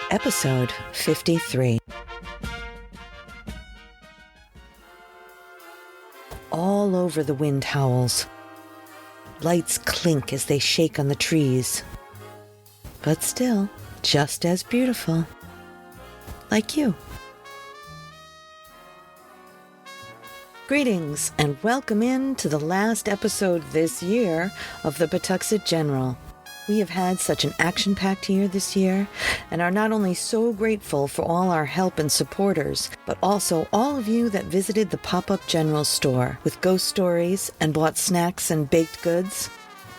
Episode 53. All over the wind howls. Lights clink as they shake on the trees. But still, just as beautiful. Like you. Greetings, and welcome in to the last episode this year of the Pawtuxet General. We have had such an action-packed year this year, and are not only so grateful for all our help and supporters, but also all of you that visited the pop-up general store with ghost stories and bought snacks and baked goods.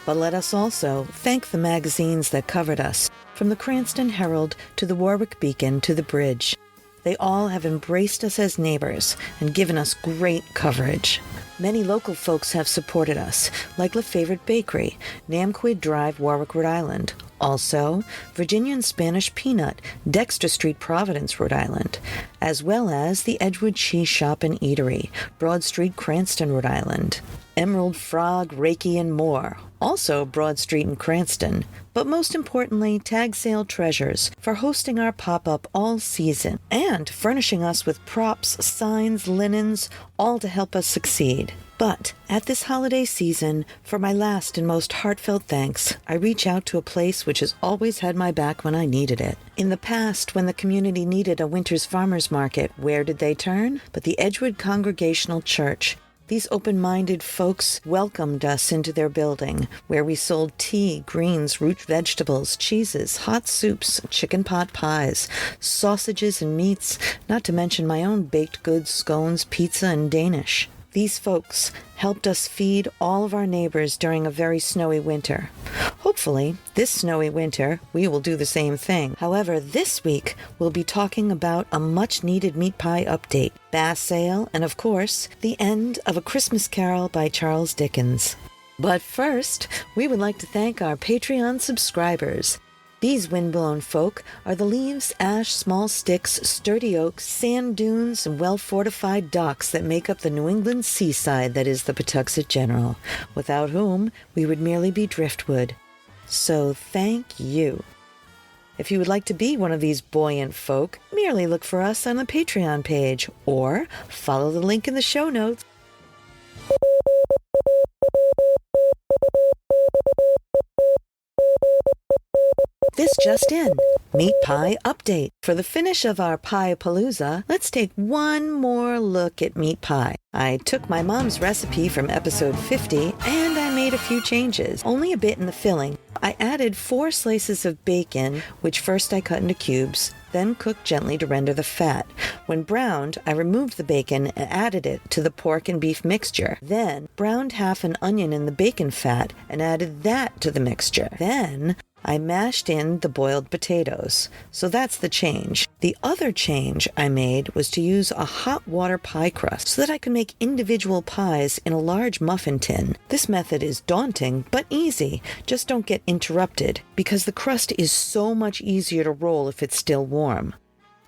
But let us also thank the magazines that covered us, from the Cranston Herald to the Warwick Beacon to the Bridge. They all have embraced us as neighbors and given us great coverage. Many local folks have supported us, like La Favorite Bakery, Namquid Drive, Warwick, Rhode Island. Also, Virginia and Spanish Peanut, Dexter Street, Providence, Rhode Island, as well as the Edgewood Cheese Shop and Eatery, Broad Street, Cranston, Rhode Island. Emerald Frog, Reiki, and more, also Broad Street in Cranston. But most importantly, Tag Sale Treasures for hosting our pop-up all season and furnishing us with props, signs, linens, all to help us succeed. But at this holiday season, for my last and most heartfelt thanks, I reach out to a place which has always had my back when I needed it. In the past, when the community needed a winter's farmers market, where did they turn? But the Edgewood Congregational Church. These open-minded folks welcomed us into their building, where we sold tea, greens, root vegetables, cheeses, hot soups, chicken pot pies, sausages and meats, not to mention my own baked goods, scones, pizza, and Danish. These folks helped us feed all of our neighbors during a very snowy winter. Hopefully, this snowy winter, we will do the same thing. However, this week, we'll be talking about a much-needed meat pie update, bass sale, and of course, the end of A Christmas Carol by Charles Dickens. But first, we would like to thank our Patreon subscribers. These windblown folk are the leaves, ash, small sticks, sturdy oaks, sand dunes, and well-fortified docks that make up the New England seaside that is the Pawtuxet General, without whom we would merely be driftwood. So thank you. If you would like to be one of these buoyant folk, merely look for us on the Patreon page, or follow the link in the show notes. This just in, meat pie update. For the finish of our pie-palooza, let's take one more look at meat pie. I took my mom's recipe from episode 50 and I made a few changes, only a bit in the filling. I added 4 slices of bacon, which first I cut into cubes, then cooked gently to render the fat. When browned, I removed the bacon and added it to the pork and beef mixture. Then browned half an onion in the bacon fat and added that to the mixture. Then I mashed in the boiled potatoes. So that's the change. The other change I made was to use a hot water pie crust so that I could make individual pies in a large muffin tin. This method is daunting, but easy. Just don't get interrupted, because the crust is so much easier to roll if it's still warm.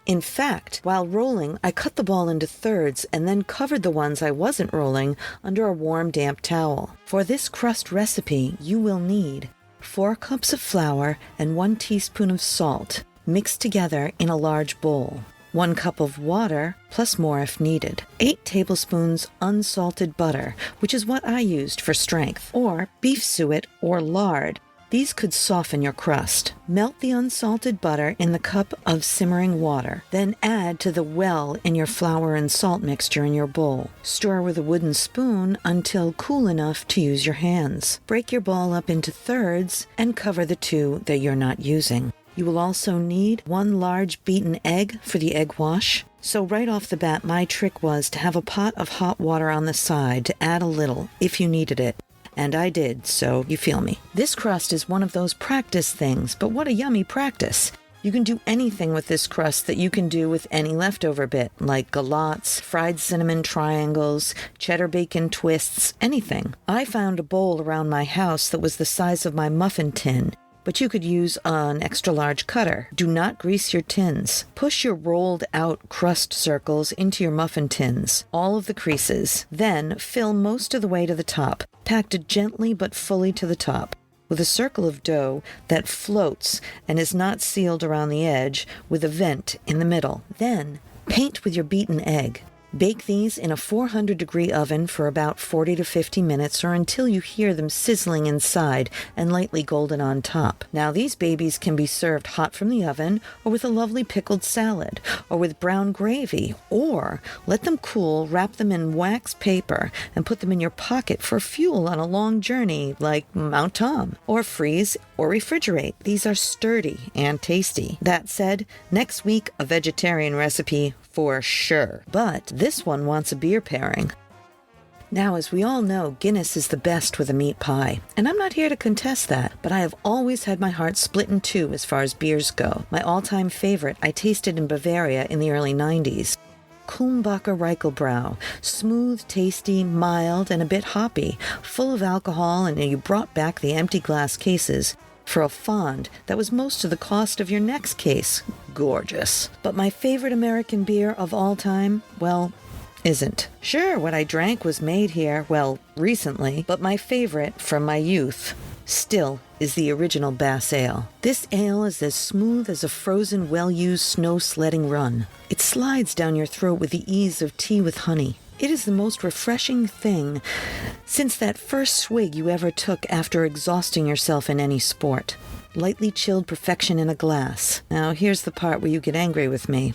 In fact, while rolling, I cut the ball into thirds and then covered the ones I wasn't rolling under a warm, damp towel. For this crust recipe, you will need 4 cups of flour and 1 teaspoon of salt, mixed together in a large bowl. 1 cup of water, plus more if needed. 8 tablespoons unsalted butter, which is what I used for strength, or beef suet or lard. These could soften your crust. Melt the unsalted butter in the cup of simmering water. Then add to the well in your flour and salt mixture in your bowl. Stir with a wooden spoon until cool enough to use your hands. Break your ball up into thirds and cover the 2 that you're not using. You will also need 1 large beaten egg for the egg wash. So right off the bat, my trick was to have a pot of hot water on the side to add a little if you needed it. And I did, so you feel me. This crust is one of those practice things, but what a yummy practice. You can do anything with this crust that you can do with any leftover bit, like galots, fried cinnamon triangles, cheddar bacon twists, anything. I found a bowl around my house that was the size of my muffin tin, but you could use an extra large cutter. Do not grease your tins. Push your rolled out crust circles into your muffin tins, all of the creases. Then fill most of the way to the top, packed gently but fully to the top. with a circle of dough that floats and is not sealed around the edge with a vent in the middle. Then, paint with your beaten egg. Bake these in a 400-degree oven for about 40 to 50 minutes or until you hear them sizzling inside and lightly golden on top. Now, these babies can be served hot from the oven or with a lovely pickled salad or with brown gravy, or let them cool, wrap them in wax paper, and put them in your pocket for fuel on a long journey like Mount Tom, or freeze or refrigerate. These are sturdy and tasty. That said, next week, a vegetarian recipe for sure. But this one wants a beer pairing. Now, as we all know, Guinness is the best with a meat pie, and I'm not here to contest that, but I have always had my heart split in two as far as beers go. My all-time favorite I tasted in Bavaria in the early 90s. Kulmbacher Reichelbrau, smooth, tasty, mild, and a bit hoppy, full of alcohol, and you brought back the empty glass cases for a fond that was most of the cost of your next case. Gorgeous. But my favorite American beer of all time, well, isn't. Sure, what I drank was made here, well, recently, but my favorite from my youth still is the original Bass Ale. This ale is as smooth as a frozen, well-used snow sledding run. It slides down your throat with the ease of tea with honey. It is the most refreshing thing since that first swig you ever took after exhausting yourself in any sport. Lightly chilled perfection in a glass. Now, here's the part where you get angry with me.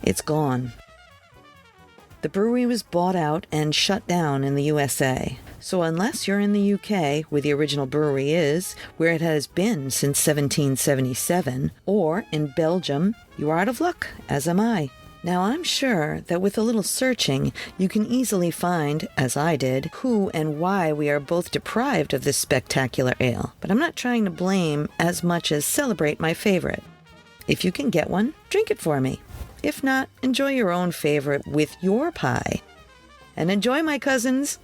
It's gone. The brewery was bought out and shut down in the USA. So unless you're in the UK, where the original brewery is, where it has been since 1777, or in Belgium, you are out of luck, as am I. Now, I'm sure that with a little searching, you can easily find, as I did, who and why we are both deprived of this spectacular ale. But I'm not trying to blame as much as celebrate my favorite. If you can get one, drink it for me. If not, enjoy your own favorite with your pie. And enjoy, my cousins!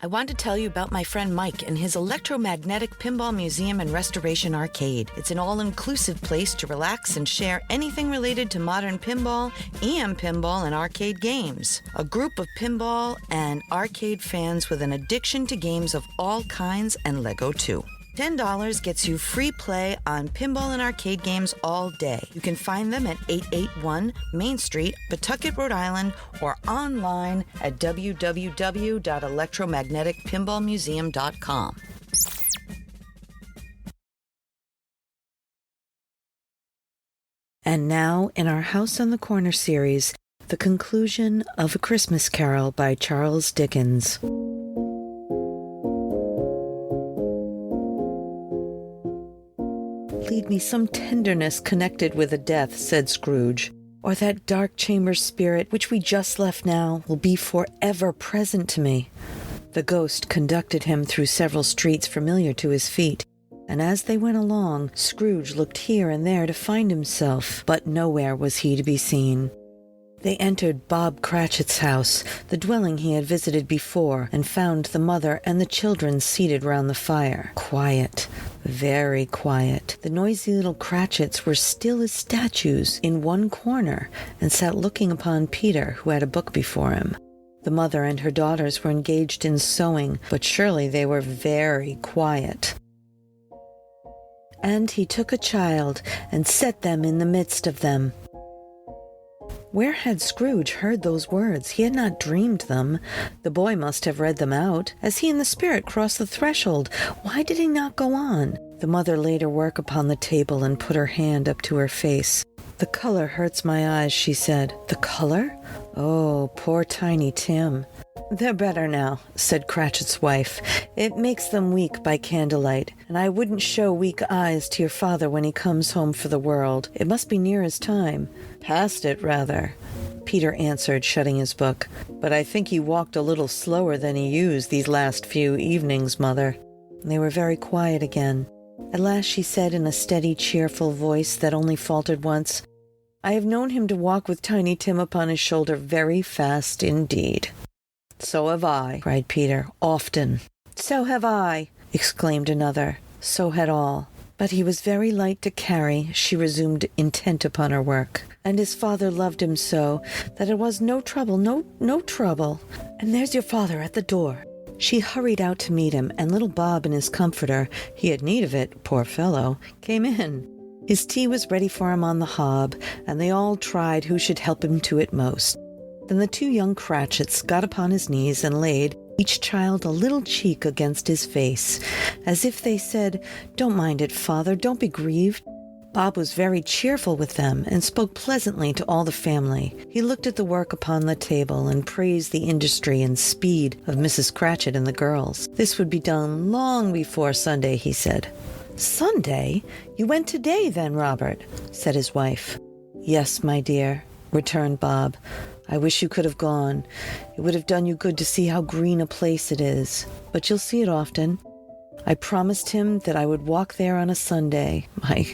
I want to tell you about my friend Mike and his electromagnetic pinball museum and restoration arcade. It's an all-inclusive place to relax and share anything related to modern pinball and arcade games. A group of pinball and arcade fans with an addiction to games of all kinds and Lego too. $10 gets you free play on pinball and arcade games all day. You can find them at 881 Main Street, Pawtucket, Rhode Island, or online at www.electromagneticpinballmuseum.com. And now, in our House on the Corner series, the conclusion of A Christmas Carol by Charles Dickens. Lead me some tenderness connected with a death, said Scrooge, or that dark chamber spirit which we just left now will be forever present to me. The ghost conducted him through several streets familiar to his feet, and as they went along, Scrooge looked here and there to find himself, but nowhere was he to be seen. They entered Bob Cratchit's house, the dwelling he had visited before, and found the mother and the children seated round the fire. Quiet, very quiet. The noisy little Cratchits were still as statues in one corner, and sat looking upon Peter, who had a book before him. The mother and her daughters were engaged in sewing, but surely they were very quiet. And he took a child, and set them in the midst of them. Where had Scrooge heard those words? He had not dreamed them. The boy must have read them out. As he and the spirit crossed the threshold, why did he not go on? The mother laid her work upon the table and put her hand up to her face. "The color hurts my eyes," she said. "The color? Oh, poor Tiny Tim." "They're better now," said Cratchit's wife. "It makes them weak by candlelight, and I wouldn't show weak eyes to your father when he comes home for the world. It must be near his time. Past it, rather," Peter answered, shutting his book. "But I think he walked a little slower than he used these last few evenings, Mother." They were very quiet again. At last she said in a steady, cheerful voice that only faltered once, "I have known him to walk with Tiny Tim upon his shoulder very fast indeed." "So have I," cried Peter, "often." "So have I," exclaimed another. So had all. "But he was very light to carry," she resumed, intent upon her work. "And his father loved him so that it was no trouble, no trouble. And there's your father at the door." She hurried out to meet him, and little Bob and his comforter, he had need of it, poor fellow, came in. His tea was ready for him on the hob, and they all tried who should help him to it most. Then the two young Cratchits got upon his knees and laid each child a little cheek against his face, as if they said, "Don't mind it, father, don't be grieved." Bob was very cheerful with them and spoke pleasantly to all the family. He looked at the work upon the table and praised the industry and speed of Mrs. Cratchit and the girls. This would be done long before Sunday, he said. "Sunday? You went today, then, Robert?" said his wife. "Yes, my dear," returned Bob. "I wish you could have gone. It would have done you good to see how green a place it is. But you'll see it often. I promised him that I would walk there on a Sunday. My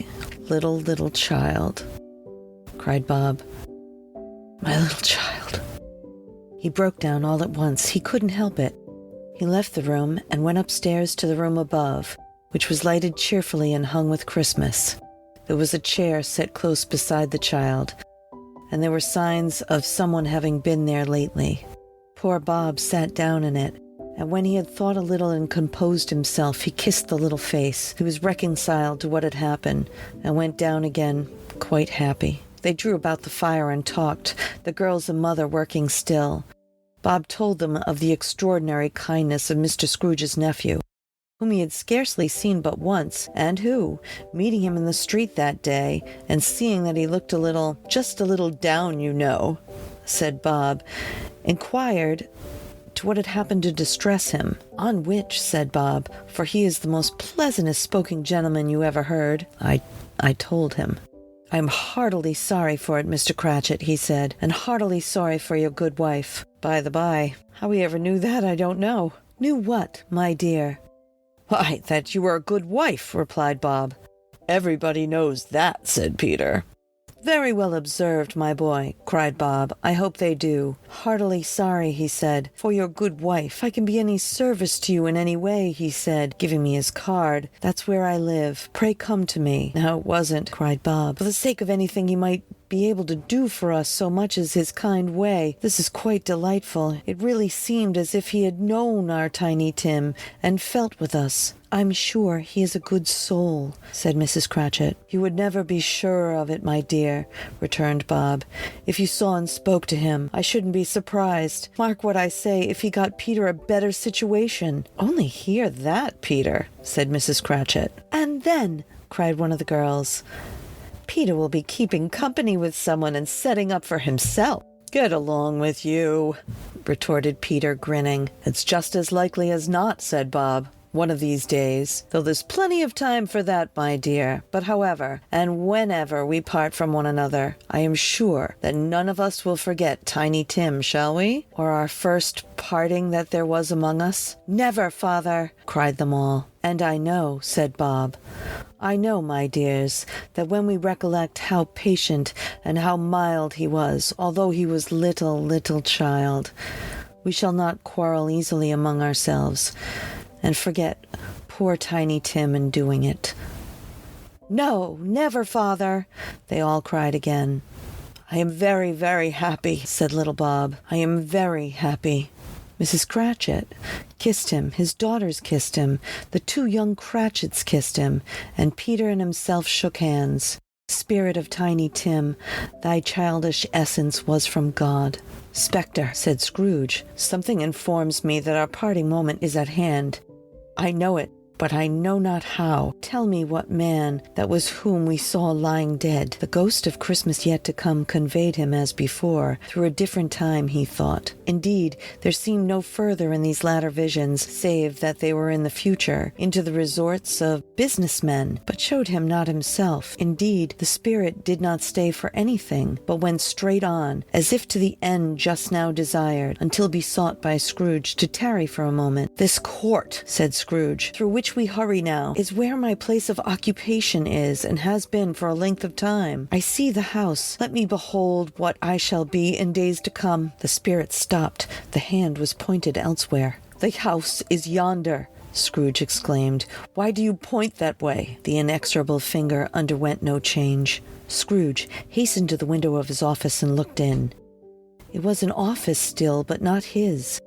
little child," cried Bob. "My little child." He broke down all at once. He couldn't help it. He left the room and went upstairs to the room above, which was lighted cheerfully and hung with Christmas. There was a chair set close beside the child, and there were signs of someone having been there lately. Poor Bob sat down in it, and when he had thought a little and composed himself, he kissed the little face. He was reconciled to what had happened, and went down again quite happy. They drew about the fire and talked, the girls and mother working still. Bob told them of the extraordinary kindness of Mr. Scrooge's nephew, whom he had scarcely seen but once, and who, meeting him in the street that day, and seeing that he looked just a little down, you know, said Bob, inquired to what had happened to distress him. On which, said Bob, for he is the most pleasantest spoken gentleman you ever heard, I told him. "I am heartily sorry for it, Mr. Cratchit," he said, "and heartily sorry for your good wife. By the by, how he ever knew that, I don't know." "Knew what, my dear?" "Why, that you were a good wife," replied Bob. "Everybody knows that," said Peter. "Very well observed, my boy," cried Bob. "I hope they do." "Heartily sorry," he said, "for your good wife. I can be any service to you in any way," he said, giving me his card. "That's where I live. Pray come to me." "Now it wasn't," cried Bob, "for the sake of anything he might be able to do for us so much as his kind way. This is quite delightful. It really seemed as if he had known our Tiny Tim and felt with us." "I'm sure he is a good soul," said Mrs. Cratchit. "You would never be sure of it, my dear," returned Bob. "If you saw and spoke to him, I shouldn't be surprised. Mark what I say, if he got Peter a better situation." "Only hear that, Peter," said Mrs. Cratchit. "And then," cried one of the girls, "Peter will be keeping company with someone and setting up for himself." "Get along with you," retorted Peter, grinning. "It's just as likely as not," said Bob. "One of these days, though there's plenty of time for that, my dear. But however, and whenever we part from one another, I am sure that none of us will forget Tiny Tim, shall we? Or our first parting that there was among us?" "Never, father!" cried them all. "And I know," said Bob, "I know, my dears, that when we recollect how patient and how mild he was, although he was little child, we shall not quarrel easily among ourselves, and forget poor Tiny Tim in doing it." "No, never, father!" they all cried again. "I am very, very happy," said little Bob. "I am very happy." Mrs. Cratchit kissed him, his daughters kissed him, the two young Cratchits kissed him, and Peter and himself shook hands. "Spirit of Tiny Tim, thy childish essence was from God." "Spectre," said Scrooge, "something informs me that our parting moment is at hand. I know it, but I know not how. Tell me what man that was whom we saw lying dead." The ghost of Christmas yet to come conveyed him as before, through a different time, he thought. Indeed, there seemed no further in these latter visions, save that they were in the future, into the resorts of business men, but showed him not himself. Indeed, the spirit did not stay for anything, but went straight on, as if to the end just now desired, until besought by Scrooge to tarry for a moment. "This court," said Scrooge, "through which we hurry now, is where my place of occupation is, and has been for a length of time. I see the house. Let me behold what I shall be in days to come." The spirit stopped. The hand was pointed elsewhere. "The house is yonder," Scrooge exclaimed. "Why do you point that way?" The inexorable finger underwent no change. Scrooge hastened to the window of his office and looked in. It was an office still, but not his.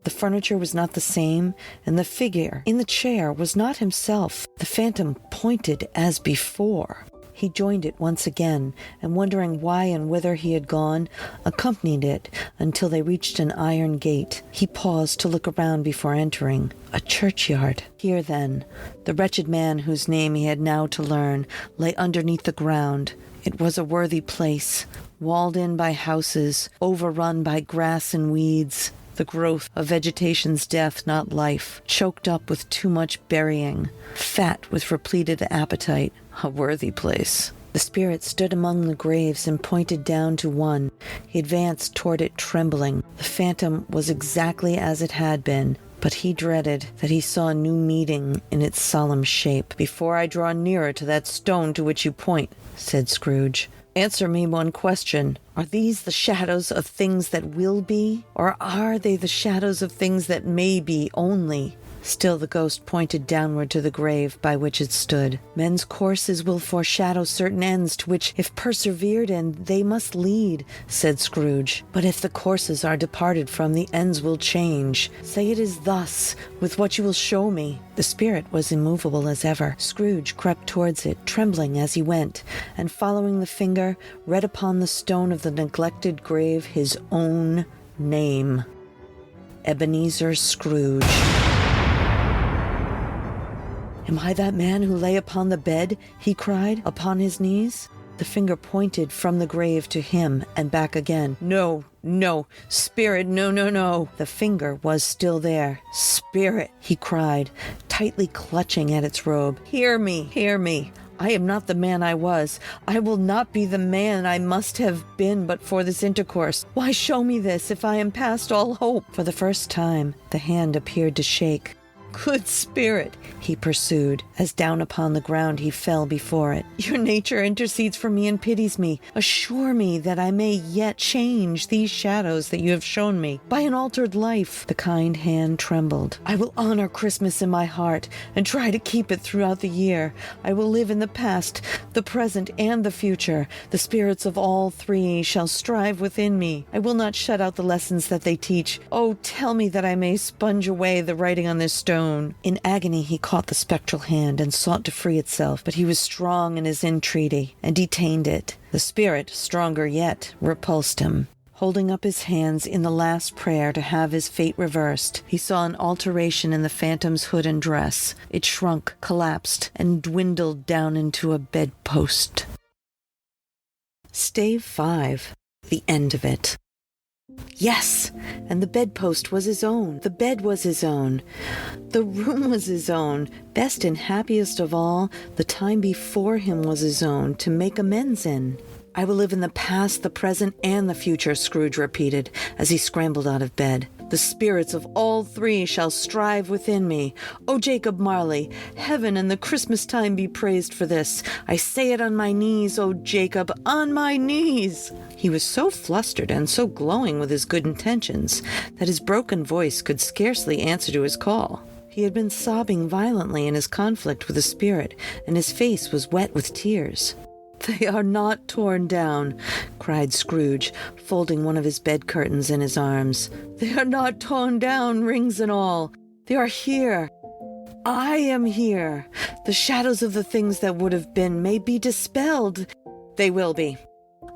The furniture was not the same, and the figure in the chair was not himself. The phantom pointed as before. He joined it once again, and wondering why and whither he had gone, accompanied it until they reached an iron gate. He paused to look around before entering. A churchyard. Here, then, the wretched man whose name he had now to learn lay underneath the ground. It was a worthy place, walled in by houses, overrun by grass and weeds, the growth of vegetation's death, not life, choked up with too much burying, fat with repleted appetite, a worthy place. The spirit stood among the graves and pointed down to one. He advanced toward it trembling. The phantom was exactly as it had been, but he dreaded that he saw a new meaning in its solemn shape. "Before I draw nearer to that stone to which you point," said Scrooge, "answer me one question. Are these the shadows of things that will be, or are they the shadows of things that may be only?" Still the ghost pointed downward to the grave by which it stood. "Men's courses will foreshadow certain ends to which, if persevered in, they must lead," said Scrooge. "But if the courses are departed from, the ends will change. Say it is thus with what you will show me." The spirit was immovable as ever. Scrooge crept towards it, trembling as he went, and following the finger, read upon the stone of the neglected grave his own name. Ebenezer Scrooge. "Am I that man who lay upon the bed?" he cried, upon his knees. The finger pointed from the grave to him and back again. "No, no, spirit, no, no, no." The finger was still there. "Spirit," he cried, tightly clutching at its robe. "Hear me, hear me. I am not the man I was. I will not be the man I must have been but for this intercourse. Why show me this if I am past all hope?" For the first time, the hand appeared to shake. "Good spirit," he pursued, as down upon the ground he fell before it, "your nature intercedes for me and pities me. Assure me that I may yet change these shadows that you have shown me by an altered life." The kind hand trembled. "I will honor Christmas in my heart and try to keep it throughout the year. I will live in the past, the present, and the future. The spirits of all three shall strive within me. I will not shut out the lessons that they teach. Oh, tell me that I may sponge away the writing on this stone." In agony he caught the spectral hand and sought to free itself, but he was strong in his entreaty and detained it. The spirit, stronger yet, repulsed him. Holding up his hands in the last prayer to have his fate reversed, he saw an alteration in the phantom's hood and dress. It shrunk, collapsed, and dwindled down into a bedpost. Stave 5. The end of it. Yes, and the bedpost was his own. The bed was his own. The room was his own. Best and happiest of all, the time before him was his own, to make amends in. "I will live in the past, the present, and the future," Scrooge repeated, as he scrambled out of bed. "The spirits of all three shall strive within me. O Jacob Marley, heaven and the Christmas time be praised for this. I say it on my knees, O Jacob, on my knees." He was so flustered and so glowing with his good intentions that his broken voice could scarcely answer to his call. He had been sobbing violently in his conflict with the spirit, and his face was wet with tears. "They are not torn down," cried Scrooge, folding one of his bed curtains in his arms. "They are not torn down, rings and all. They are here. I am here. The shadows of the things that would have been may be dispelled. They will be.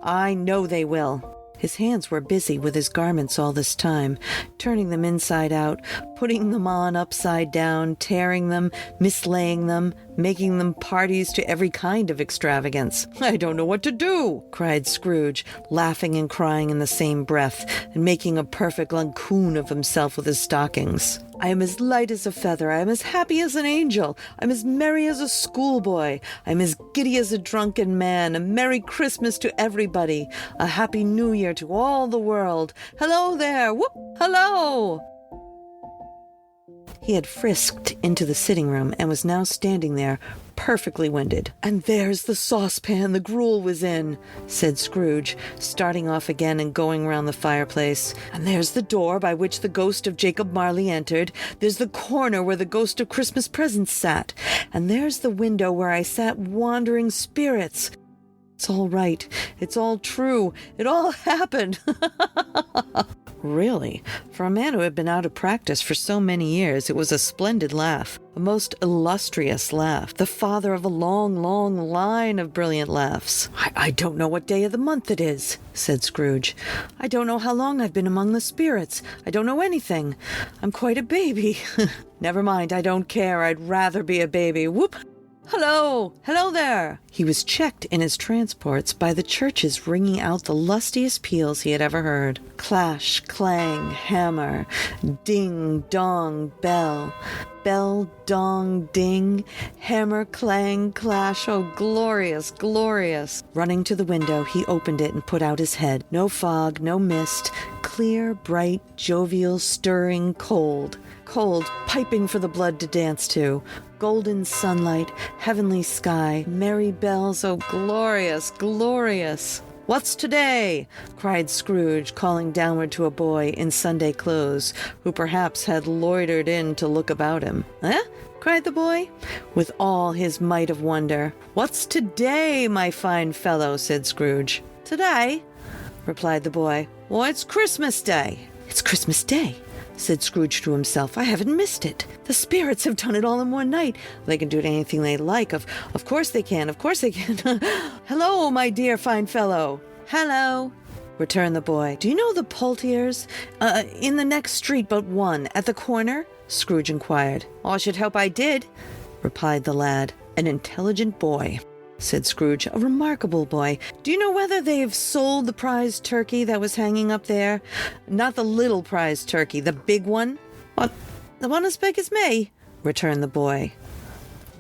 I know they will." His hands were busy with his garments all this time, turning them inside out, putting them on upside down, tearing them, mislaying them, making them parties to every kind of extravagance. "I don't know what to do," cried Scrooge, laughing and crying in the same breath, and making a perfect lampoon of himself with his stockings. "I am as light as a feather. I am as happy as an angel. I'm as merry as a schoolboy. I'm as giddy as a drunken man. A Merry Christmas to everybody. A Happy New Year to all the world. Hello there! Whoop! Hello!" He had frisked into the sitting room and was now standing there, perfectly winded. "And there's the saucepan the gruel was in," said Scrooge, starting off again and going round the fireplace. "And there's the door by which the ghost of Jacob Marley entered. There's the corner where the ghost of Christmas presents sat. And there's the window where I sat wandering spirits. It's all right. It's all true. It all happened." Really, for a man who had been out of practice for so many years, it was a splendid laugh, a most illustrious laugh, the father of a long, long line of brilliant laughs. I don't know what day of the month it is, said Scrooge. I don't know how long I've been among the spirits. I don't know anything. I'm quite a baby. Never mind, I don't care. I'd rather be a baby. Whoop! Hello! Hello there! He was checked in his transports by the churches ringing out the lustiest peals he had ever heard. Clash, clang, hammer, ding, dong, bell. Bell, dong, ding, hammer, clang, clash. Oh, glorious, glorious. Running to the window, he opened it and put out his head. No fog, no mist. Clear, bright, jovial, stirring, cold. Cold, piping for the blood to dance to. Golden sunlight, heavenly sky, merry bells, oh glorious, glorious. What's today? Cried Scrooge, calling downward to a boy in Sunday clothes, who perhaps had loitered in to look about him. Eh? Cried the boy, with all his might of wonder. What's today, my fine fellow? Said Scrooge. Today? Replied the boy. Why, it's Christmas Day. It's Christmas Day, said Scrooge to himself. I haven't missed it. The spirits have done it all in one night. They can do anything they like. Of course they can. Of course they can. Hello, my dear fine fellow. Hello, returned the boy. Do you know the Poultiers? In the next street but one, at the corner? Scrooge inquired. I should hope I did, replied the lad. An intelligent boy, said Scrooge. A remarkable boy. Do you know whether they've sold the prize turkey that was hanging up there? Not the little prize turkey, the big one? What, the one as big as me? Returned the boy.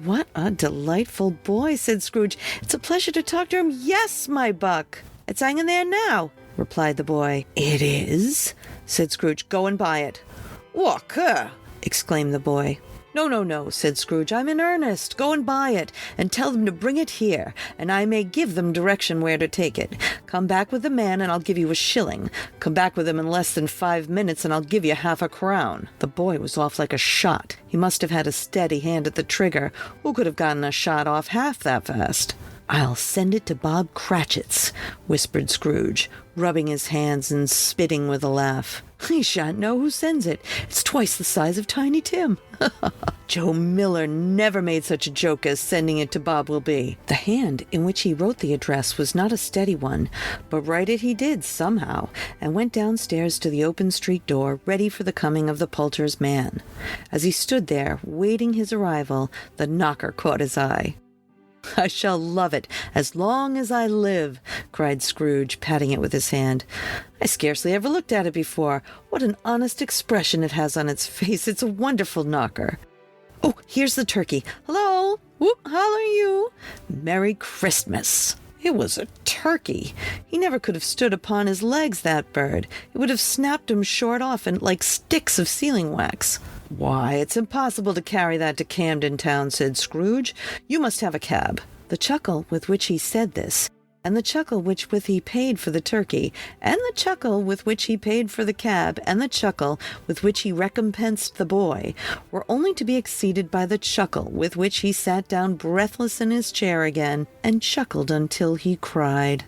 What a delightful boy, said Scrooge. It's a pleasure to talk to him. Yes, my buck. It's hanging there now, replied the boy. It is, said Scrooge. Go and buy it. What, exclaimed the boy. No, said Scrooge. I'm in earnest. Go and buy it, and tell them to bring it here, and I may give them direction where to take it. Come back with the man, and I'll give you a shilling. Come back with him in less than 5 minutes, and I'll give you half a crown. The boy was off like a shot. He must have had a steady hand at the trigger. Who could have gotten a shot off half that fast? I'll send it to Bob Cratchit's, whispered Scrooge, rubbing his hands and spitting with a laugh. He shan't know who sends it. It's twice the size of Tiny Tim. Joe Miller never made such a joke as sending it to Bob will be. The hand in which he wrote the address was not a steady one, but write it he did somehow, and went downstairs to the open street door, ready for the coming of the Poulter's man. As he stood there, waiting his arrival, the knocker caught his eye. I shall love it as long as I live, cried Scrooge, patting it with his hand. I scarcely ever looked at it before. What an honest expression it has on its face. It's a wonderful knocker. Oh, here's the turkey. Hello. Whoop, holler you. Merry Christmas. It was a turkey. He never could have stood upon his legs, that bird. It would have snapped him short off and like sticks of sealing wax. Why, it's impossible to carry that to Camden Town, said Scrooge. You must have a cab. The chuckle with which he said this, and the chuckle with which he paid for the turkey, and the chuckle with which he paid for the cab, and the chuckle with which he recompensed the boy, were only to be exceeded by the chuckle with which he sat down breathless in his chair again, and chuckled until he cried.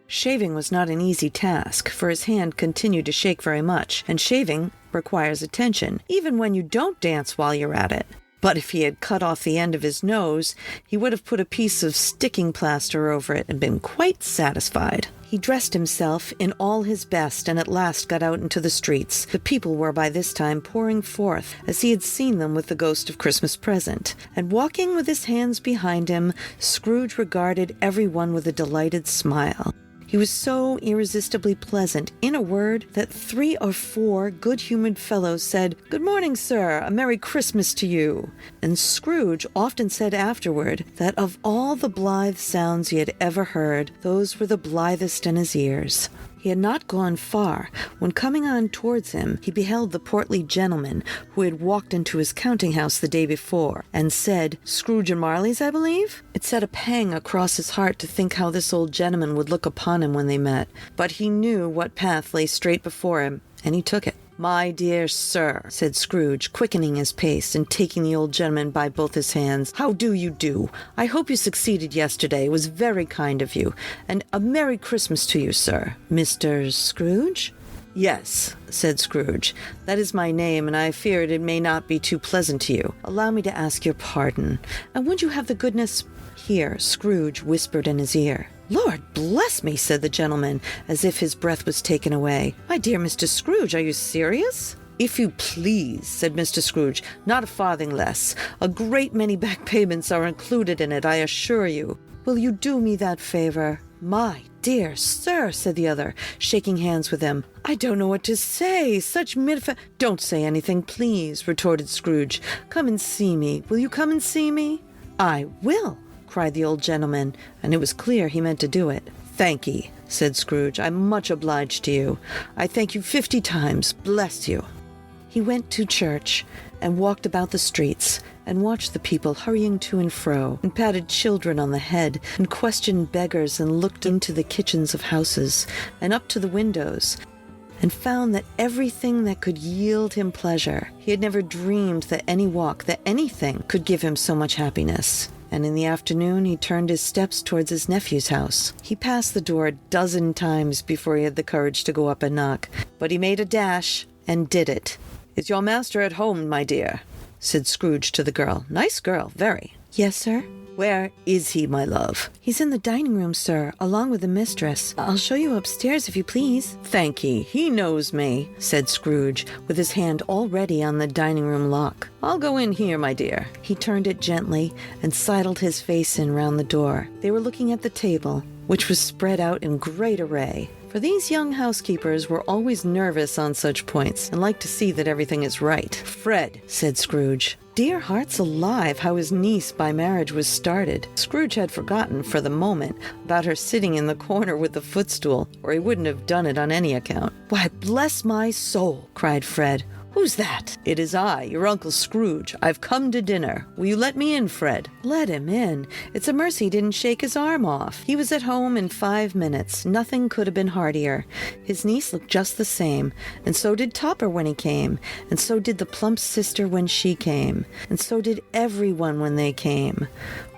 Shaving was not an easy task, for his hand continued to shake very much, and shaving requires attention, even when you don't dance while you're at it. But if he had cut off the end of his nose, he would have put a piece of sticking plaster over it and been quite satisfied. He dressed himself in all his best and at last got out into the streets. The people were by this time pouring forth, as he had seen them with the ghost of Christmas present. And walking with his hands behind him, Scrooge regarded every one with a delighted smile. He was so irresistibly pleasant, in a word, that 3 or 4 good-humored fellows said, "Good morning, sir, a Merry Christmas to you." And Scrooge often said afterward that of all the blithe sounds he had ever heard, those were the blithest in his ears. He had not gone far, when coming on towards him, he beheld the portly gentleman who had walked into his counting-house the day before, and said, "Scrooge and Marley's, I believe?" It set a pang across his heart to think how this old gentleman would look upon him when they met, but he knew what path lay straight before him, and he took it. "My dear sir," said Scrooge, quickening his pace and taking the old gentleman by both his hands, "how do you do? I hope you succeeded yesterday. It was very kind of you. And a Merry Christmas to you, sir." "Mr. Scrooge?" "Yes," said Scrooge. "That is my name, and I fear it may not be too pleasant to you. Allow me to ask your pardon. And would you have the goodness—" Here Scrooge whispered in his ear. "Lord bless me," said the gentleman, as if his breath was taken away. "My dear Mr. Scrooge, are you serious?" "If you please," said Mr. Scrooge, "not a farthing less. A great many back payments are included in it, I assure you. Will you do me that favor?" "My dear sir," said the other, shaking hands with him, "I don't know what to say. Such "Don't say anything, please," retorted Scrooge. "Come and see me. Will you come and see me?" "I will," cried the old gentleman, and it was clear he meant to do it. "Thank ye," said Scrooge. "I'm much obliged to you. I thank you 50 times. Bless you." He went to church and walked about the streets and watched the people hurrying to and fro, and patted children on the head, and questioned beggars, and looked into the kitchens of houses, and up to the windows, and found that everything that could yield him pleasure. He had never dreamed that any walk, that anything, could give him so much happiness. And in the afternoon he turned his steps towards his nephew's house. He passed the door 12 times before he had the courage to go up and knock, but he made a dash and did it. "Is your master at home, my dear?" said Scrooge to the girl. "Nice girl, very." "Yes, sir." "Where is he, my love?" "He's in the dining room, sir, along with the mistress. I'll show you upstairs, if you please." "Thank ye. He knows me," said Scrooge, with his hand already on the dining room lock. "I'll go in here, my dear." He turned it gently and sidled his face in round the door. They were looking at the table, which was spread out in great array. For these young housekeepers were always nervous on such points, and like to see that everything is right. "Fred," said Scrooge. Dear hearts alive, how his niece by marriage was started. Scrooge had forgotten for the moment about her sitting in the corner with the footstool, or he wouldn't have done it on any account. "Why, bless my soul!" cried Fred. "Who's that?" "It is I, your Uncle Scrooge. I've come to dinner. Will you let me in, Fred?" "Let him in? It's a mercy he didn't shake his arm off. He was at home in 5 minutes. Nothing could have been heartier. His niece looked just the same, and so did Topper when he came, and so did the plump sister when she came, and so did everyone when they came.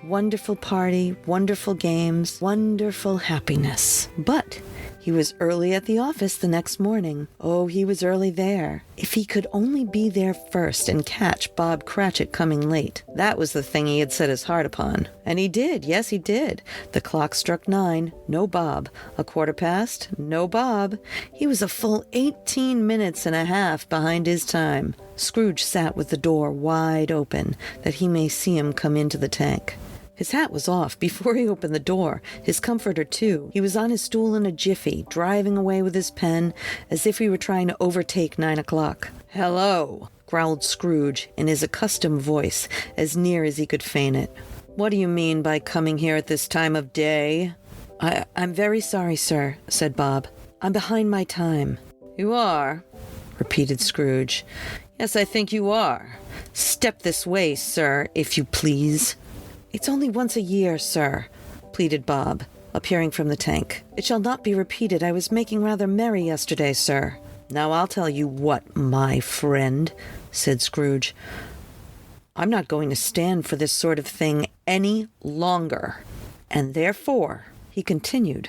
Wonderful party, wonderful games, wonderful happiness. But he was early at the office the next morning. Oh, he was early there. If he could only be there first and catch Bob Cratchit coming late. That was the thing he had set his heart upon. And he did, yes, he did. The clock struck 9, no Bob. 1/4 past, no Bob. He was a full 18 minutes and a half behind his time. Scrooge sat with the door wide open, that he may see him come into the tank. His hat was off before he opened the door, his comforter too. He was on his stool in a jiffy, driving away with his pen, as if he were trying to overtake 9 o'clock. "Hello," growled Scrooge in his accustomed voice, as near as he could feign it. "What do you mean by coming here at this time of day?" I'm very sorry, sir," said Bob. "I'm behind my time." "You are?" repeated Scrooge. "Yes, I think you are. Step this way, sir, if you please." "It's only once a year, sir," pleaded Bob, appearing from the tank. "It shall not be repeated. I was making rather merry yesterday, sir." "Now I'll tell you what, my friend," said Scrooge. "I'm not going to stand for this sort of thing any longer. And therefore," he continued,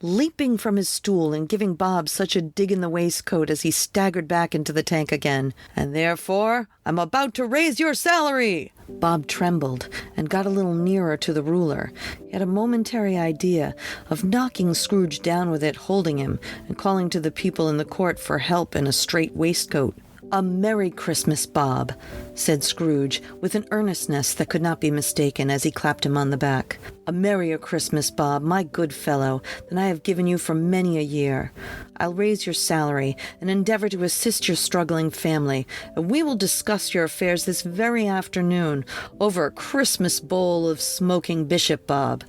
leaping from his stool and giving Bob such a dig in the waistcoat as he staggered back into the tank again, "and therefore I'm about to raise your salary." Bob trembled and got a little nearer to the ruler. He had a momentary idea of knocking Scrooge down with it, holding him, and calling to the people in the court for help in a straight waistcoat. "A Merry Christmas, Bob," said Scrooge, with an earnestness that could not be mistaken, as he clapped him on the back. "A merrier Christmas, Bob, my good fellow, than I have given you for many a year. I'll raise your salary, and endeavor to assist your struggling family, and we will discuss your affairs this very afternoon, over a Christmas bowl of smoking bishop, Bob.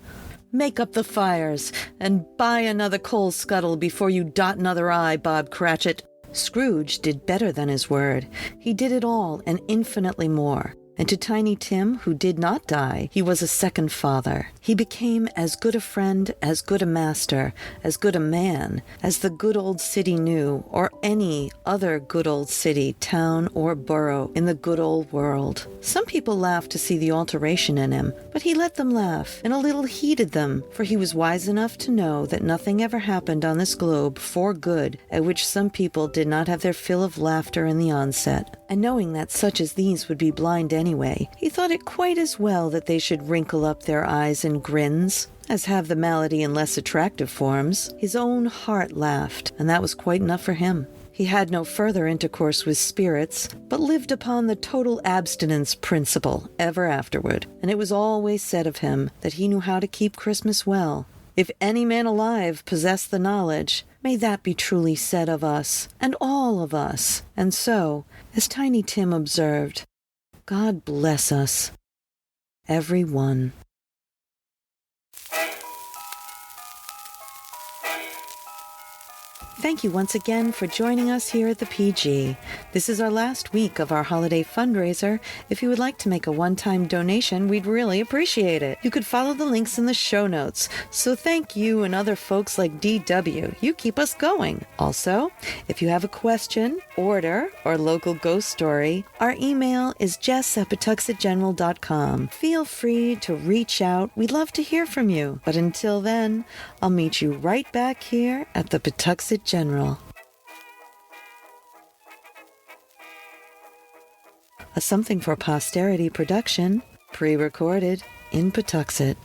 Make up the fires, and buy another coal scuttle before you dot another I, Bob Cratchit." Scrooge did better than his word. He did it all, and infinitely more. And to Tiny Tim, who did not die, he was a second father. He became as good a friend, as good a master, as good a man, as the good old city knew, or any other good old city, town, or borough in the good old world. Some people laughed to see the alteration in him, but he let them laugh, and a little heeded them, for he was wise enough to know that nothing ever happened on this globe for good at which some people did not have their fill of laughter in the onset. And knowing that such as these would be blind anyway, he thought it quite as well that they should wrinkle up their eyes in grins as have the malady in less attractive forms. His own heart laughed, and that was quite enough for him. He had no further intercourse with spirits, but lived upon the total abstinence principle ever afterward, and it was always said of him that he knew how to keep Christmas well. If any man alive possessed the knowledge, may that be truly said of us, and all of us. And so, as Tiny Tim observed, God bless us, every one. Thank you once again for joining us here at the PG. This is our last week of our holiday fundraiser. If you would like to make a one-time donation, we'd really appreciate it. You could follow the links in the show notes. So thank you and other folks like DW. You keep us going. Also, if you have a question, order, or local ghost story, our email is jess@pawtuxetgeneral.com. Feel free to reach out. We'd love to hear from you. But until then, I'll meet you right back here at the Pawtuxet General. A Something for Posterity production, pre-recorded in Pawtuxet.